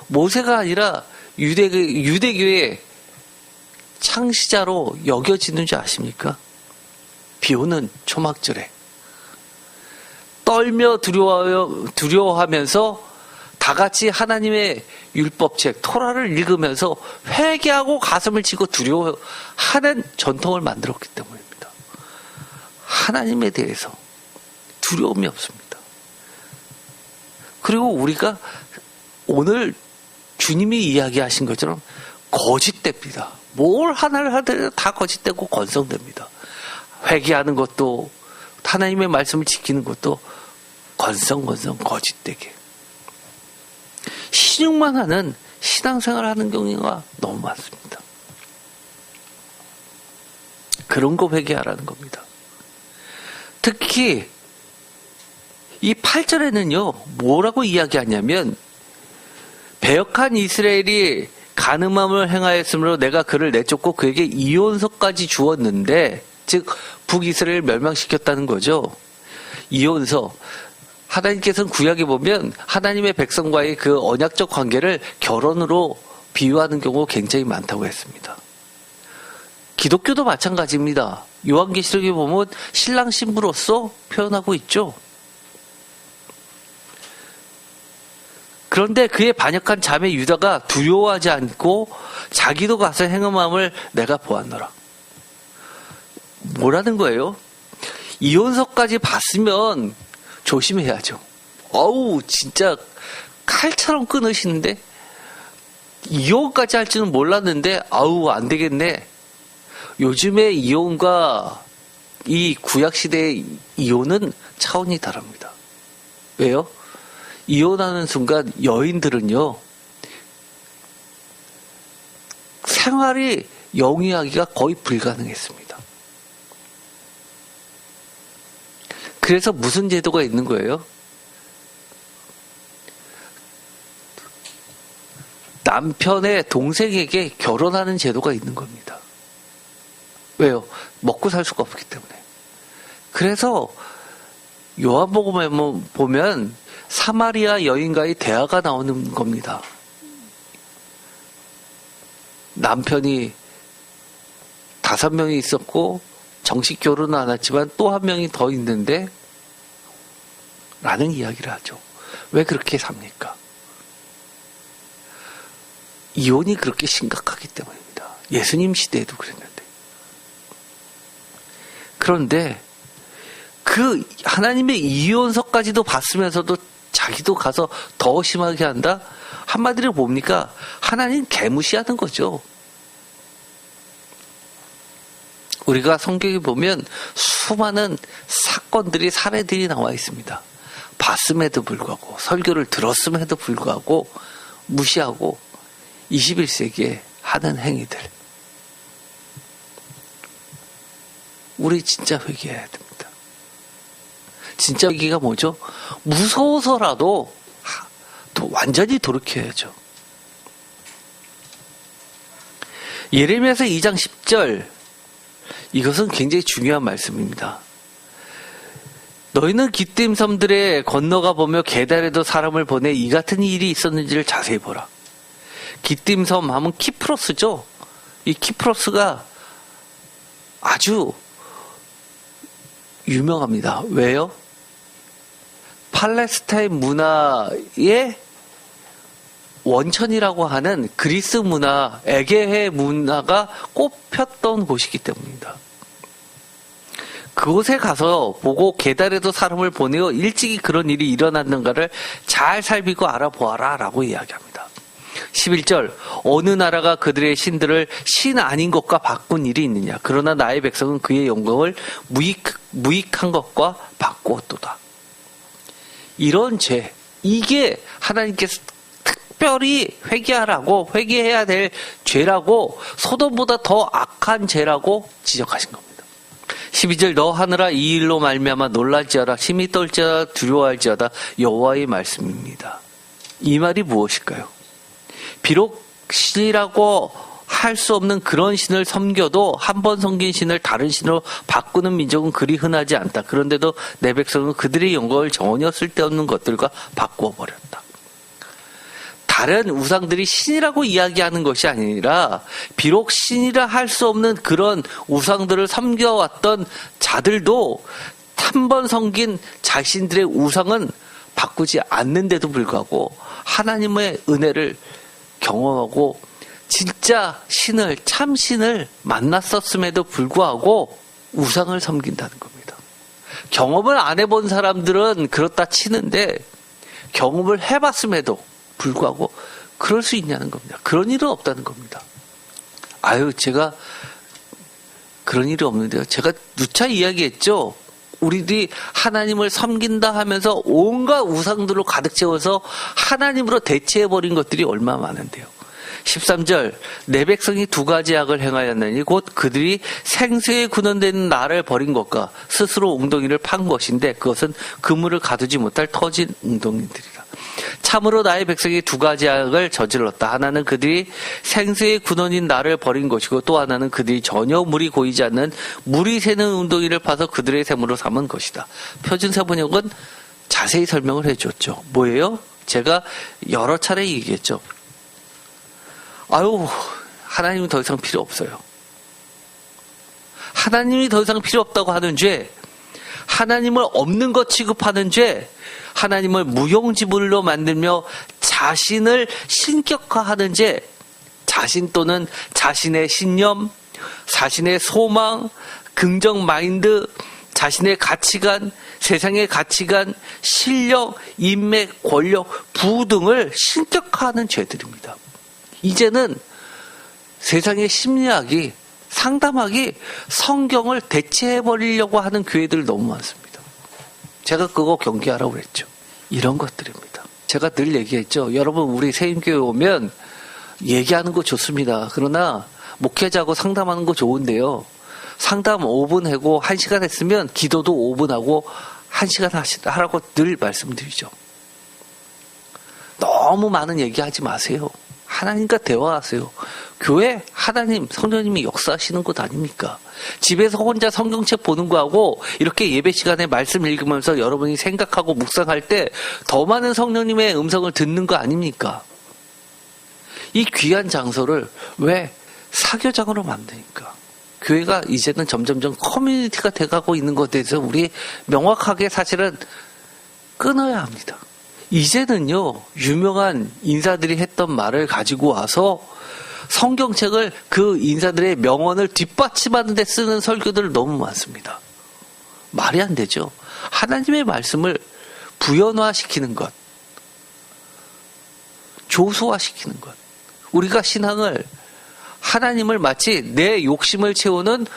모세가 아니라 유대교회의 창시자로 여겨지는 줄 아십니까? 비오는 초막절에 떨며 두려워하면서 다 같이 하나님의 율법책 토라를 읽으면서 회개하고 가슴을 치고 두려워하는 전통을 만들었기 때문입니다. 하나님에 대해서 두려움이 없습니다. 그리고 우리가 오늘 주님이 이야기하신 것처럼 거짓됩니다. 뭘 하나를 하더라도 다 거짓되고 건성됩니다. 회개하는 것도 하나님의 말씀을 지키는 것도 건성 거짓되게. 신용만 하는 신앙생활을 하는 경우가 너무 많습니다. 그런 거 회개하라는 겁니다. 특히 이 8절에는요, 뭐라고 이야기하냐면, 배역한 이스라엘이 간음함을 행하였으므로 내가 그를 내쫓고 그에게 이혼서까지 주었는데, 즉 북이스라엘을 멸망시켰다는 거죠. 이혼서. 하나님께서는 구약에 보면 하나님의 백성과의 그 언약적 관계를 결혼으로 비유하는 경우가 굉장히 많다고 했습니다. 기독교도 마찬가지입니다. 요한계시록에 보면 신랑 신부로서 표현하고 있죠. 그런데 그의 반역한 자매 유다가 두려워하지 않고 자기도 가서 행음함을 내가 보았노라. 뭐라는 거예요? 이혼서까지 봤으면 조심해야죠. 어우, 진짜 칼처럼 끊으시는데 이혼까지 할 줄은 몰랐는데 아우, 안 되겠네. 요즘의 이혼과 이 구약시대의 이혼은 차원이 다릅니다. 왜요? 이혼하는 순간 여인들은요, 생활이 영위하기가 거의 불가능했습니다. 그래서 무슨 제도가 있는 거예요? 남편의 동생에게 결혼하는 제도가 있는 겁니다. 왜요? 먹고 살 수가 없기 때문에. 그래서 요한복음에 보면 사마리아 여인과의 대화가 나오는 겁니다. 남편이 5명이 있었고 정식 결혼은 안 했지만 또 한 명이 더 있는데 라는 이야기를 하죠. 왜 그렇게 삽니까? 이혼이 그렇게 심각하기 때문입니다. 예수님 시대에도 그랬는데. 그런데 그 하나님의 이혼서까지도 봤으면서도 자기도 가서 더 심하게 한다? 한마디로 뭡니까? 하나님 개무시하는 거죠. 우리가 성경에 보면 수많은 사건들이, 사례들이 나와 있습니다. 봤음에도 불구하고, 설교를 들었음에도 불구하고 무시하고 21세기에 하는 행위들. 우리 진짜 회개해야 됩니다. 진짜 회개가 뭐죠? 무서워서라도 완전히 돌이켜야죠. 예레미야서 2장 10절, 이것은 굉장히 중요한 말씀입니다. 너희는 기띔 섬들에 건너가 보며 게달에도 사람을 보내 이 같은 일이 있었는지를 자세히 보라. 기띔 섬 하면 키프로스죠. 이 키프로스가 아주 유명합니다. 왜요? 팔레스타인 문화의 원천이라고 하는 그리스 문화, 에게해 문화가 꽃폈던 곳이기 때문입니다. 그곳에 가서 보고 게달에도 사람을 보내어 일찍이 그런 일이 일어났는가를 잘 살피고 알아보아라 라고 이야기합니다. 11절, 어느 나라가 그들의 신들을 신 아닌 것과 바꾼 일이 있느냐. 그러나 나의 백성은 그의 영광을 무익한 것과 바꾸었도다. 이런 죄, 이게 하나님께서 특별히 회개하라고, 회개해야 될 죄라고, 소돔보다 더 악한 죄라고 지적하신 겁니다. 12절, 너 하느라 이 일로 말미암아 놀랄지어다, 심히 떨지어다, 두려워할지어다. 여호와의 말씀입니다. 이 말이 무엇일까요? 비록 신이라고 할 수 없는 그런 신을 섬겨도 한 번 섬긴 신을 다른 신으로 바꾸는 민족은 그리 흔하지 않다. 그런데도 내 백성은 그들의 영광을 전혀 쓸데없는 것들과 바꾸어 버렸다. 다른 우상들이 신이라고 이야기하는 것이 아니라 비록 신이라 할 수 없는 그런 우상들을 섬겨왔던 자들도 한 번 섬긴 자신들의 우상은 바꾸지 않는데도 불구하고 하나님의 은혜를 경험하고 진짜 신을, 참신을 만났었음에도 불구하고 우상을 섬긴다는 겁니다. 경험을 안 해본 사람들은 그렇다 치는데 경험을 해봤음에도 불구하고 그럴 수 있냐는 겁니다. 그런 일은 없다는 겁니다. 제가 그런 일이 없는데요. 제가 누차 이야기했죠. 우리들이 하나님을 섬긴다 하면서 온갖 우상들로 가득 채워서 하나님으로 대체해버린 것들이 얼마나 많은데요. 13절 내 백성이 두 가지 악을 행하였느니 곧 그들이 생수에 군원되는 나를 버린 것과 스스로 웅덩이를 판 것인데 그것은 그물을 가두지 못할 터진 웅덩이들이라. 참으로 나의 백성이 두 가지 악을 저질렀다. 하나는 그들이 생수의 근원인 나를 버린 것이고 또 하나는 그들이 전혀 물이 고이지 않는 물이 새는 웅덩이를 파서 그들의 샘으로 삼은 것이다. 표준세번역은 자세히 설명을 해줬죠. 뭐예요? 제가 여러 차례 얘기했죠. 하나님은 더 이상 필요 없어요. 하나님이 더 이상 필요 없다고 하는 죄, 하나님을 없는 것 취급하는 죄, 하나님을 무용지물로 만들며 자신을 신격화하는 죄, 자신 또는 자신의 신념, 자신의 소망, 긍정 마인드, 자신의 가치관, 세상의 가치관, 실력, 인맥, 권력, 부 등을 신격화하는 죄들입니다. 이제는 세상의 심리학이 상담학이 성경을 대체해버리려고 하는 교회들 너무 많습니다. 제가 그거 경계하라고 그랬죠. 이런 것들입니다. 제가 늘 얘기했죠. 여러분 우리 세임교회 오면 얘기하는 거 좋습니다. 그러나 목회자하고 상담하는 거 좋은데요. 상담 5분 하고 1시간 했으면 기도도 5분 하고 1시간 하라고 늘 말씀드리죠. 너무 많은 얘기하지 마세요. 하나님과 대화하세요. 교회 하나님 성령님이 역사하시는 곳 아닙니까? 집에서 혼자 성경책 보는 거하고 이렇게 예배 시간에 말씀 읽으면서 여러분이 생각하고 묵상할 때 더 많은 성령님의 음성을 듣는 거 아닙니까? 이 귀한 장소를 왜 사교장으로 만드니까? 교회가 이제는 점점점 커뮤니티가 돼가고 있는 것에 대해서 우리 명확하게 사실은 끊어야 합니다. 이제는요, 유명한 인사들이 했던 말을 가지고 와서 성경책을 그 인사들의 명언을 뒷받침하는 데 쓰는 설교들 너무 많습니다. 말이 안 되죠. 하나님의 말씀을 부연화시키는 것, 조소화시키는 것. 우리가 신앙을 하나님을 마치 내 욕심을 채우는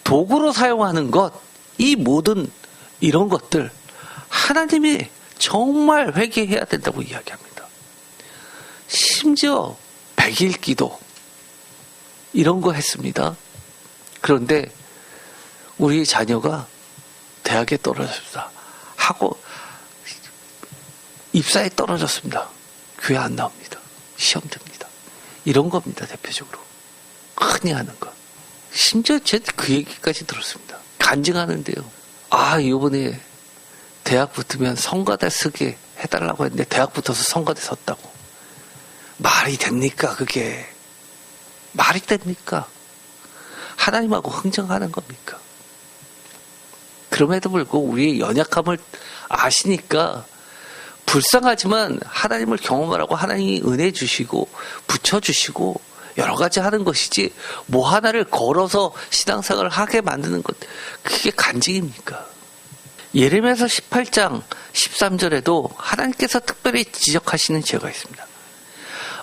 도구로 사용하는 것, 이 모든 이런 것들 하나님이 정말 회개해야 된다고 이야기합니다. 심지어 100일 기도 이런 거 했습니다. 그런데 우리 자녀가 대학에 떨어졌습니다. 하고 입사에 떨어졌습니다. 교회 안 나옵니다. 시험 듭니다. 이런 겁니다. 대표적으로. 흔히 하는 거. 심지어 제 그 얘기까지 들었습니다. 간증하는데요. 이번에 대학 붙으면 성가대 쓰게 해달라고 했는데 대학 붙어서 성가대 섰다고. 말이 됩니까 그게? 말이 됩니까? 하나님하고 흥정하는 겁니까? 그럼에도 불구하고 우리의 연약함을 아시니까 불쌍하지만 하나님을 경험하라고 하나님이 은혜 주시고 붙여주시고 여러 가지 하는 것이지 뭐 하나를 걸어서 신앙생활을 하게 만드는 것, 그게 간증입니까? 예레미야서 18장 13절에도 하나님께서 특별히 지적하시는 죄가 있습니다.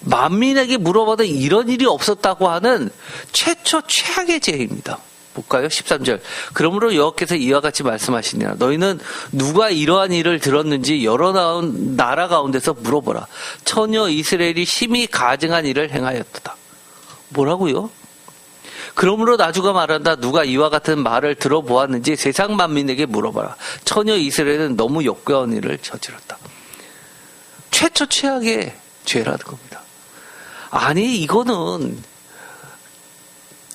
만민에게 물어봐도 이런 일이 없었다고 하는 최초 최악의 죄입니다. 볼까요? 13절. 그러므로 여호와께서 이와 같이 말씀하시니라. 너희는 누가 이러한 일을 들었는지 여러 나라 가운데서 물어보라. 처녀 이스라엘이 심히 가증한 일을 행하였도다. 뭐라고요? 그러므로 나주가 말한다. 누가 이와 같은 말을 들어보았는지 세상 만민에게 물어봐라. 처녀 이스라엘은 너무 역겨운 일을 저질렀다. 최초 최악의 죄라는 겁니다. 아니 이거는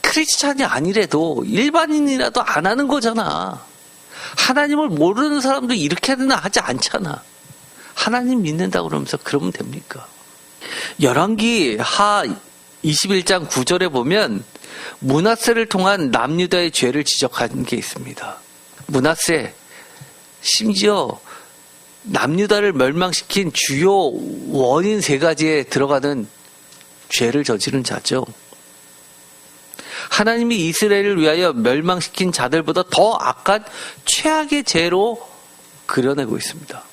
크리스찬이 아니래도 일반인이라도 안 하는 거잖아. 하나님을 모르는 사람도 이렇게 하지 않잖아. 하나님 믿는다고 그러면서 그러면 됩니까? 열왕기 하 21장 9절에 보면 므낫세를 통한 남유다의 죄를 지적한 게 있습니다. 므낫세, 심지어 남유다를 멸망시킨 주요 원인 3가지에 들어가는 죄를 저지른 자죠. 하나님이 이스라엘을 위하여 멸망시킨 자들보다 더 악한 최악의 죄로 그려내고 있습니다.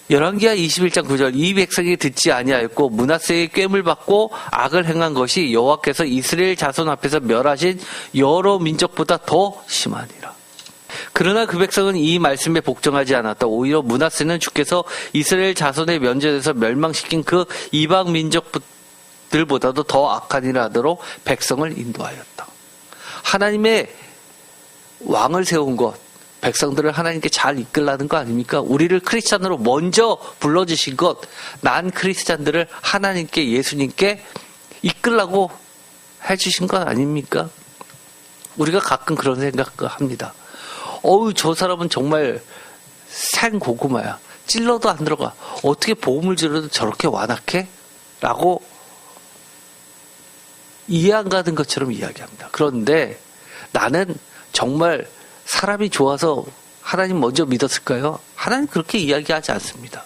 열왕기하 21장 9절 이 백성이 듣지 아니하였고 므낫세의 꾀물 받고 악을 행한 것이 여호와께서 이스라엘 자손 앞에서 멸하신 여러 민족보다 더 심하니라. 그러나 그 백성은 이 말씀에 복종하지 않았다. 오히려 므낫세는 주께서 이스라엘 자손의 면전에서 멸망시킨 그 이방 민족들보다도 더 악하니라 하도록 백성을 인도하였다. 하나님의 왕을 세운 것, 백성들을 하나님께 잘 이끌라는 거 아닙니까? 우리를 크리스찬으로 먼저 불러주신 것, 난 크리스찬들을 하나님께, 예수님께 이끌라고 해주신 것 아닙니까? 우리가 가끔 그런 생각을 합니다. 저 사람은 정말 생고구마야. 찔러도 안 들어가. 어떻게 복음을 들어도 저렇게 완악해? 라고 이해 안 가는 것처럼 이야기합니다. 그런데 나는 정말 사람이 좋아서 하나님 먼저 믿었을까요? 하나님 그렇게 이야기하지 않습니다.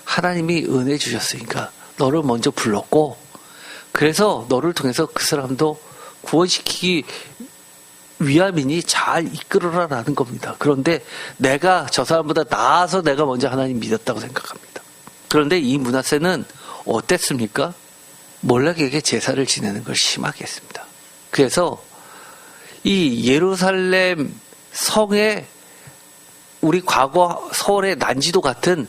하나님이 은혜 주셨으니까 너를 먼저 불렀고, 그래서 너를 통해서 그 사람도 구원시키기 위함이니 잘 이끌어라라는 겁니다. 그런데 내가 저 사람보다 나아서 내가 먼저 하나님 믿었다고 생각합니다. 그런데 이 므낫세는 어땠습니까? 몰락에게 제사를 지내는 걸 심하게 했습니다. 그래서 이 예루살렘 성에 우리 과거 서울의 난지도 같은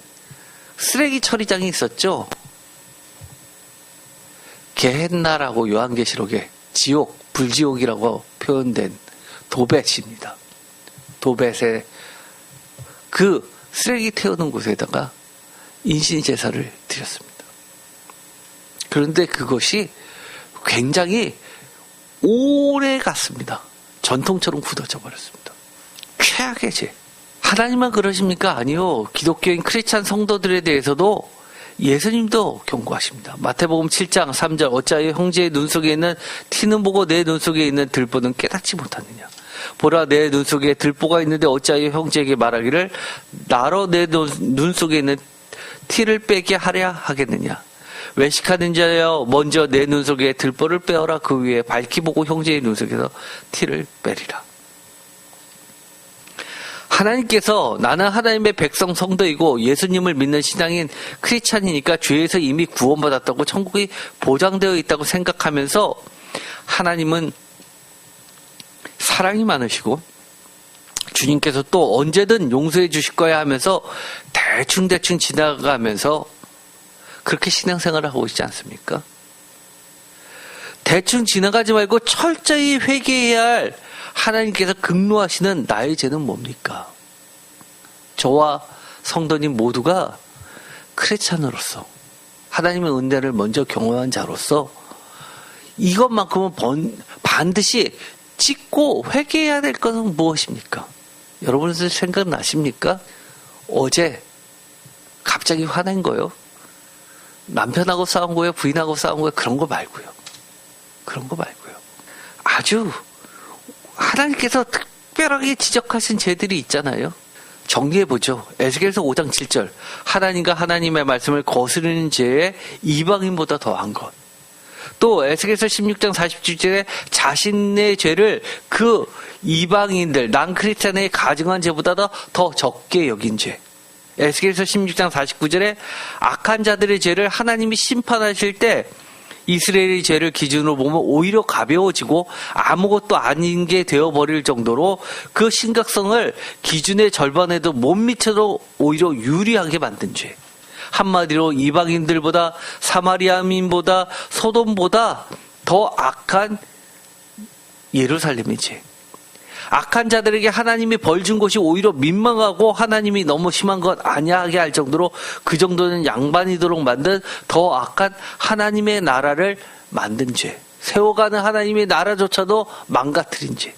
쓰레기 처리장이 있었죠. 게헨나라고 요한계시록에 지옥, 불지옥이라고 표현된 도벳입니다. 도벳에 그 쓰레기 태우는 곳에다가 인신제사를 드렸습니다. 그런데 그것이 굉장히 오래 갔습니다. 전통처럼 굳어져 버렸습니다. 최악의 죄. 하나님만 그러십니까? 아니요. 기독교인 크리스찬 성도들에 대해서도 예수님도 경고하십니다. 마태복음 7장 3절 어찌하여 형제의 눈 속에 있는 티는 보고 내 눈 속에 있는 들보는 깨닫지 못하느냐. 보라 내 눈 속에 들보가 있는데 어찌하여 형제에게 말하기를 나로 내 눈 속에 있는 티를 빼게 하랴 하겠느냐. 외식하는 자여 먼저 내 눈 속에 들보를 빼어라. 그 위에 밝히 보고 형제의 눈 속에서 티를 빼리라. 하나님께서 나는 하나님의 백성 성도이고 예수님을 믿는 신앙인 크리스찬이니까 죄에서 이미 구원받았다고 천국이 보장되어 있다고 생각하면서 하나님은 사랑이 많으시고 주님께서 또 언제든 용서해 주실 거야 하면서 대충 지나가면서 그렇게 신앙생활을 하고 있지 않습니까? 대충 지나가지 말고 철저히 회개해야 할 하나님께서 긍휼하시는 나의 죄는 뭡니까? 저와 성도님 모두가 크리스찬으로서 하나님의 은혜를 먼저 경험한 자로서 이것만큼은 반드시 찢고 회개해야 될 것은 무엇입니까? 여러분들 생각나십니까? 어제 갑자기 화낸 거요? 남편하고 싸운 거예요? 부인하고 싸운 거예요? 그런 거 말고요. 아주 하나님께서 특별하게 지적하신 죄들이 있잖아요. 정리해보죠. 에스겔서 5장 7절 하나님과 하나님의 말씀을 거스르는 죄에 이방인보다 더한 것. 또 에스겔서 16장 47절에 자신의 죄를 그 이방인들 난크리스찬에 가증한 죄보다 더 적게 여긴 죄. 에스겔서 16장 49절에 악한 자들의 죄를 하나님이 심판하실 때 이스라엘의 죄를 기준으로 보면 오히려 가벼워지고 아무것도 아닌 게 되어버릴 정도로 그 심각성을 기준의 절반에도 못 미쳐도 오히려 유리하게 만든 죄. 한마디로 이방인들보다 사마리아민보다 소돔보다 더 악한 예루살렘의 죄. 악한 자들에게 하나님이 벌 준 것이 오히려 민망하고 하나님이 너무 심한 것 아니야 하게 할 정도로 그 정도는 양반이도록 만든 더 악한 하나님의 나라를 만든 죄. 세워가는 하나님의 나라조차도 망가뜨린 죄.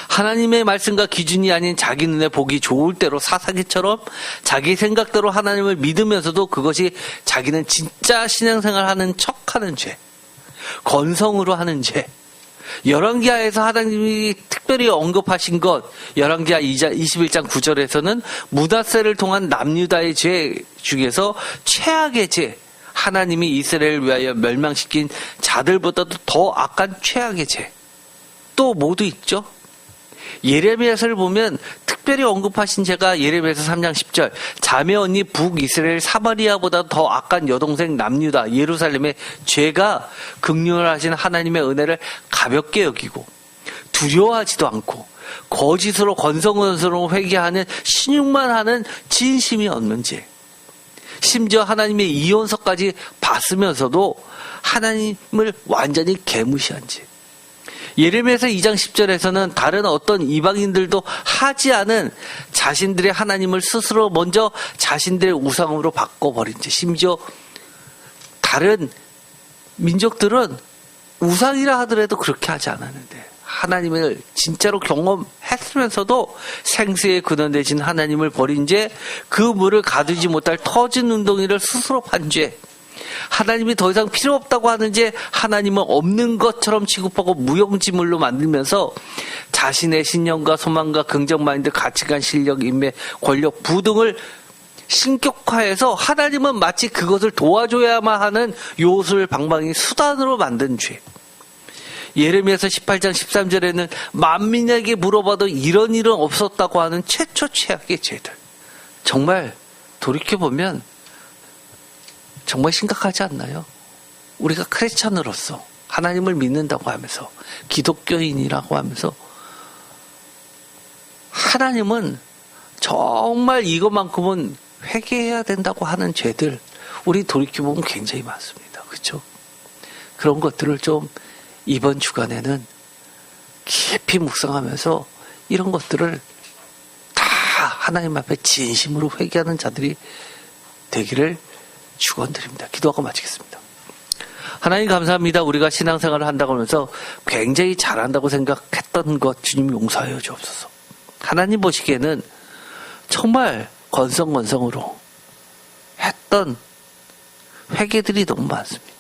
하나님의 말씀과 기준이 아닌 자기 눈에 보기 좋을 대로 사사기처럼 자기 생각대로 하나님을 믿으면서도 그것이 자기는 진짜 신앙생활하는 척하는 죄. 건성으로 하는 죄. 열왕기하에서 하나님이 특별히 언급하신 것, 열왕기하 21장 9절에서는 므낫세를 통한 남유다의 죄 중에서 최악의 죄, 하나님이 이스라엘을 위하여 멸망시킨 자들보다도 더 악한 최악의 죄. 또 모두 있죠. 예레미야서를 보면 특별히 언급하신 죄가 예레미야서 3장 10절 자매 언니 북이스라엘 사마리아보다 더 악한 여동생 남유다 예루살렘의 죄가 긍휼하신 하나님의 은혜를 가볍게 여기고 두려워하지도 않고 거짓으로 건성건성으로 회개하는 신용만 하는 진심이 없는 죄. 심지어 하나님의 이혼서까지 봤으면서도 하나님을 완전히 개무시한 죄. 예레미야서 2장 10절에서는 다른 어떤 이방인들도 하지 않은 자신들의 하나님을 스스로 먼저 자신들의 우상으로 바꿔버린 죄. 심지어 다른 민족들은 우상이라 하더라도 그렇게 하지 않았는데 하나님을 진짜로 경험했으면서도 생수에 근원되신 하나님을 버린 죄, 그 물을 가두지 못할 터진 눈덩이를 스스로 판 죄, 하나님이 더 이상 필요 없다고 하는 죄, 하나님은 없는 것처럼 취급하고 무용지물로 만들면서 자신의 신념과 소망과 긍정 마인드, 가치관, 실력, 인맥, 권력, 부등을 신격화해서 하나님은 마치 그것을 도와줘야만 하는 요술, 방방이 수단으로 만든 죄. 예레미야서 18장 13절에는 만민에게 물어봐도 이런 일은 없었다고 하는 최초 최악의 죄들. 정말 돌이켜보면 정말 심각하지 않나요? 우리가 크리스찬으로서 하나님을 믿는다고 하면서 기독교인이라고 하면서 하나님은 정말 이것만큼은 회개해야 된다고 하는 죄들 우리 돌이켜보면 굉장히 많습니다. 그렇죠? 그런 것들을 좀 이번 주간에는 깊이 묵상하면서 이런 것들을 다 하나님 앞에 진심으로 회개하는 자들이 되기를 축원드립니다. 기도하고 마치겠습니다. 하나님 감사합니다. 우리가 신앙생활을 한다고 하면서 굉장히 잘한다고 생각했던 것 주님 용서하여 주옵소서. 하나님 보시기에는 정말 건성건성으로 했던 회개들이 너무 많습니다.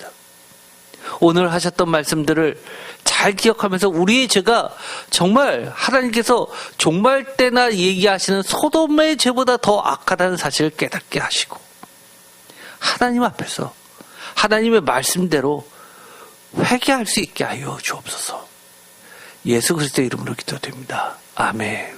오늘 하셨던 말씀들을 잘 기억하면서 우리의 죄가 정말 하나님께서 종말 때나 얘기하시는 소돔의 죄보다 더 악하다는 사실을 깨닫게 하시고 하나님 앞에서 하나님의 말씀대로 회개할 수 있게 하여 주옵소서. 예수 그리스도의 이름으로 기도드립니다. 아멘.